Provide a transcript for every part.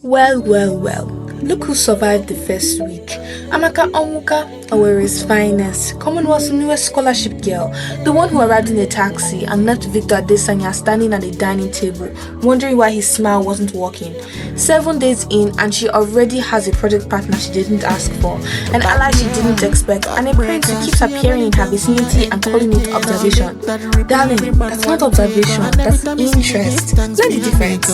Well, well, well. Look who survived the first week. Amaka Onwuka, Owerri's finest, Commonwealth's newest scholarship girl, the one who arrived in a taxi and left Victor Adesanya standing at the dining table, wondering why his smile wasn't working. 7 days in, and she already has a project partner she didn't ask for, an ally she didn't expect, and a prince who keeps appearing in her vicinity and calling it observation. Darling, that's not observation, that's interest. Learn the difference.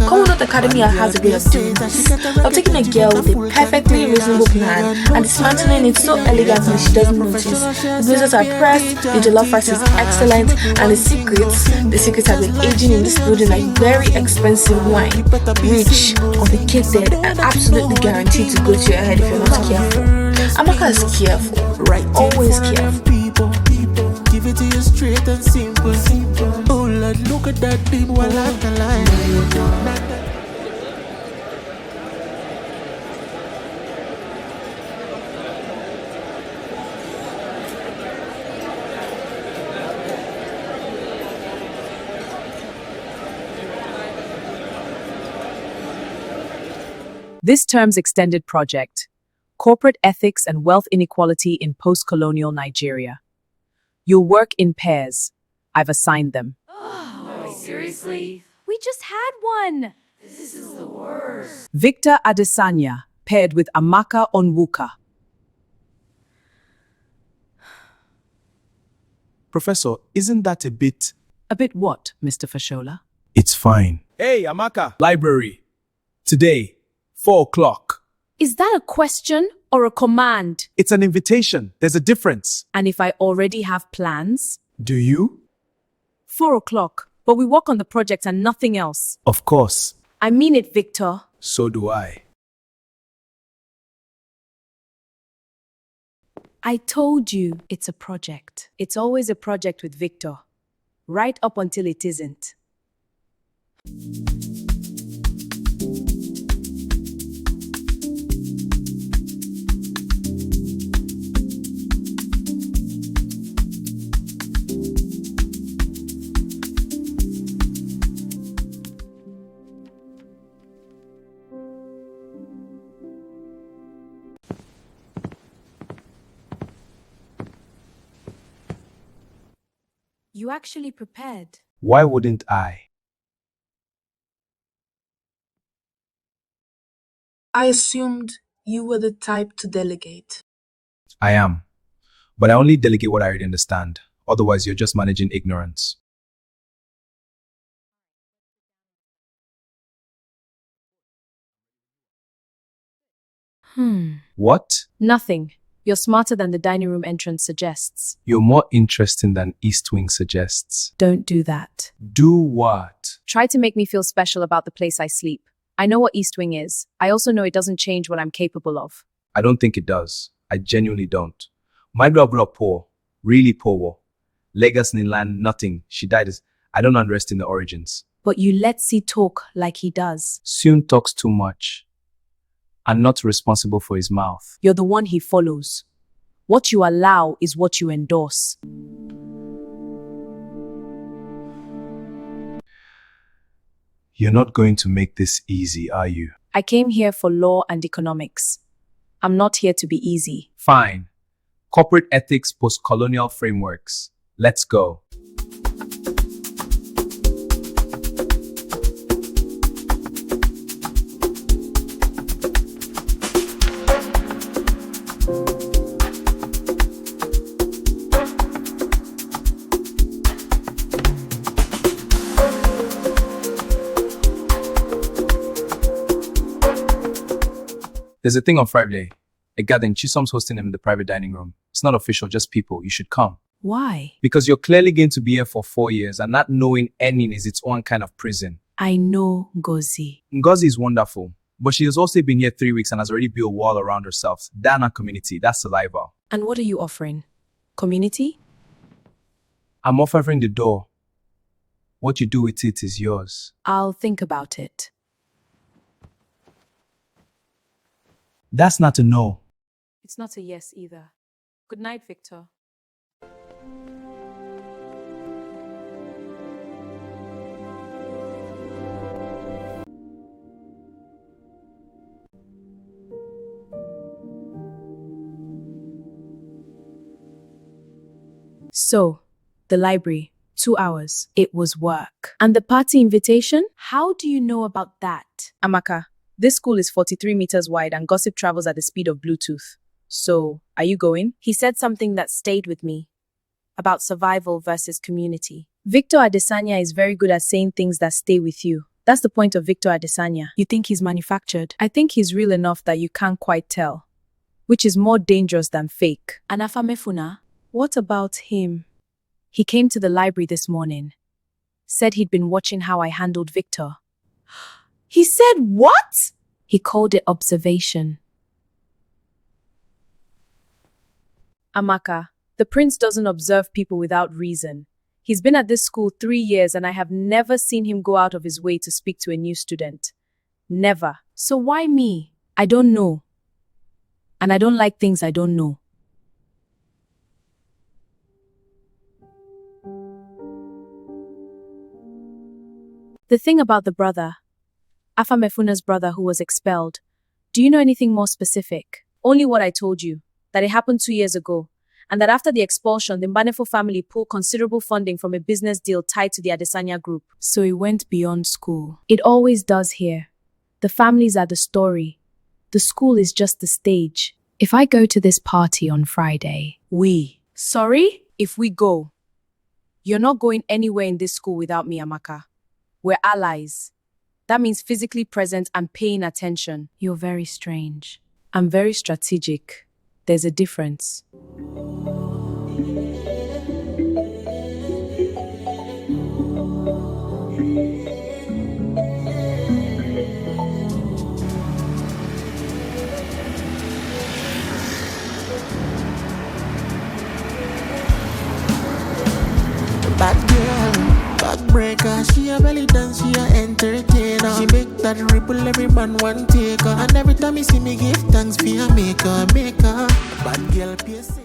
Commonwealth Academy has a way of doing this, of taking a girl with a perfectly reasonable plan and dismantling it so elegantly she doesn't notice. The blazers are pressed, the jollof rice is excellent, and the secrets have been aging in this building like very expensive wine. Rich, complicated, and absolutely guaranteed to go to your head if you're not careful. Amaka is careful, right? Always careful. Give it to you straight and simple. Oh Lord, look at that big one like a line. This term's extended project, Corporate Ethics and Wealth Inequality in Post-Colonial Nigeria. You'll work in pairs. I've assigned them. No, seriously? We just had one. This is the worst. Victor Adesanya, paired with Amaka Onwuka. Professor, isn't that a bit... A bit what, Mr. Fashola? It's fine. Hey, Amaka. Library. Today, 4 o'clock. Is that a question or a command? It's an invitation. There's a difference. And if I already have plans? Do you? 4 o'clock, but we work on the project and nothing else. Of course. I mean it, Victor. So do I. I told you it's a project. It's always a project with Victor. Right up until it isn't. You actually prepared. Why wouldn't I? I assumed you were the type to delegate. I am. But I only delegate what I already understand. Otherwise, you're just managing ignorance. What? Nothing. You're smarter than the dining room entrance suggests. You're more interesting than East Wing suggests. Don't do that. Do what? Try to make me feel special about the place I sleep. I know what East Wing is. I also know it doesn't change what I'm capable of. I don't think it does. I genuinely don't. My girl grew up poor. Really poor. Legacy in land, nothing. She died as... I don't underestimate the origins. But you let C talk like he does. Soon talks too much. And not responsible for his mouth. You're the one he follows. What you allow is what you endorse. You're not going to make this easy, are you? I came here for law and economics. I'm not here to be easy. Fine. Corporate ethics, post-colonial frameworks. Let's go. There's a thing on Friday. A gathering. Chisom's hosting them in the private dining room. It's not official, just people. You should come. Why? Because you're clearly going to be here for 4 years and not knowing any is its own kind of prison. I know Ngozi. Ngozi is wonderful, but she has also been here 3 weeks and has already built a wall around herself. That's not community, that's saliva. And what are you offering? Community? I'm offering the door. What you do with it is yours. I'll think about it. That's not a no. It's not a yes either. Good night, Victor. So, the library, 2 hours. It was work. And the party invitation? How do you know about that? Amaka, this school is 43 meters wide and gossip travels at the speed of Bluetooth. So, are you going? He said something that stayed with me about survival versus community. Victor Adesanya is very good at saying things that stay with you. That's the point of Victor Adesanya. You think he's manufactured? I think he's real enough that you can't quite tell, which is more dangerous than fake. And Afamefuna? What about him? He came to the library this morning, said he'd been watching how I handled Victor. He said what? He called it observation. Amaka, the prince doesn't observe people without reason. He's been at this school 3 years and I have never seen him go out of his way to speak to a new student. Never. So why me? I don't know. And I don't like things I don't know. The thing about the brother, Afamefuna's brother who was expelled, do you know anything more specific? Only what I told you, that it happened 2 years ago, and that after the expulsion, the Mbanefo family pulled considerable funding from a business deal tied to the Adesanya group. So it went beyond school. It always does here. The families are the story. The school is just the stage. If I go to this party on Friday, Sorry? if we go, you're not going anywhere in this school without me, Amaka. We're allies. That means physically present and paying attention. You're very strange. I'm very strategic. There's a difference. Bad girl, backbreaker. She a belly dance, she a entertainer. She make that ripple, every man want take her. And every time you see me give thanks for your maker. Bad girl, pierce.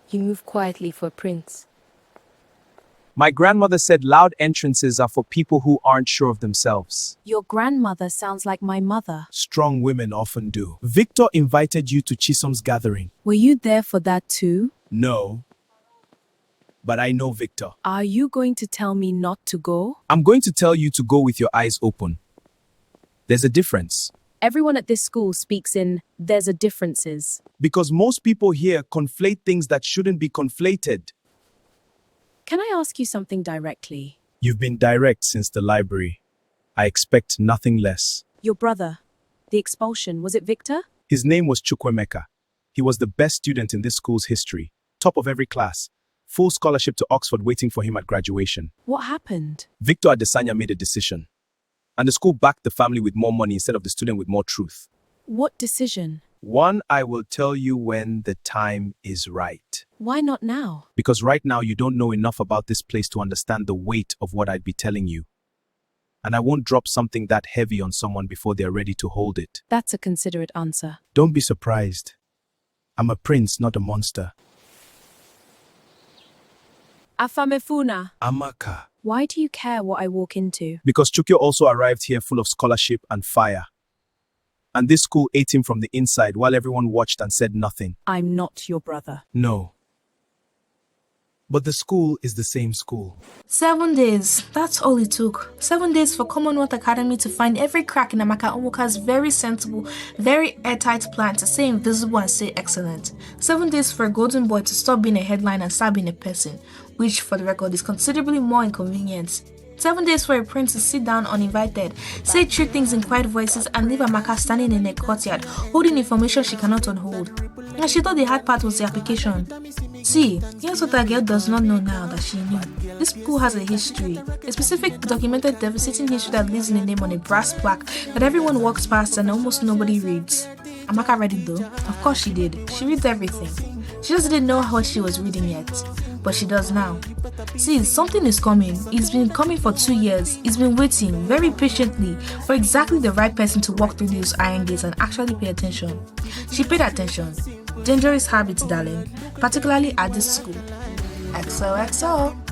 You move quietly for a prince. My grandmother said loud entrances are for people who aren't sure of themselves. Your grandmother sounds like my mother. Strong women often do. Victor invited you to Chisom's gathering. Were you there for that too? No. But I know Victor. Are you going to tell me not to go? I'm going to tell you to go with your eyes open. There's a difference. Everyone at this school speaks in there's a differences. Because most people here conflate things that shouldn't be conflated. Can I ask you something directly? You've been direct since the library. I expect nothing less. Your brother, the expulsion, was it Victor? His name was Chukwemeka. He was the best student in this school's history. Top of every class. Full scholarship to Oxford waiting for him at graduation. What happened? Victor Adesanya made a decision. And the school backed the family with more money instead of the student with more truth. What decision? One I will tell you when the time is right. Why not now? Because right now you don't know enough about this place to understand the weight of what I'd be telling you. And I won't drop something that heavy on someone before they're ready to hold it. That's a considerate answer. Don't be surprised. I'm a prince, not a monster. Afamefuna, Amaka. why do you care what I walk into? Because Chukyo also arrived here full of scholarship and fire. And this school ate him from the inside while everyone watched and said nothing. I'm not your brother. No. But the school is the same school. 7 days. That's all it took. 7 days for Commonwealth Academy to find every crack in Amaka Onwuka's very sensible, very airtight plan to say invisible and say excellent. 7 days for a golden boy to stop being a headline and start being a person, which for the record is considerably more inconvenient. 7 days for a prince to sit down uninvited, say trick things in quiet voices and leave Amaka standing in a courtyard, holding information she cannot unhold. And she thought the hard part was the application. See, here's what that girl does not know now that she knew. This school has a history, a specific documented devastating history that leaves in a name on a brass plaque that everyone walks past and almost nobody reads. Amaka read it though. Of course she did. She reads everything. She just didn't know what she was reading yet. But she does now. See, something is coming. It's been coming for 2 years. It's been waiting very patiently for exactly the right person to walk through those iron gates and actually pay attention. She paid attention. Dangerous habits, darling. Particularly at this school. XOXO.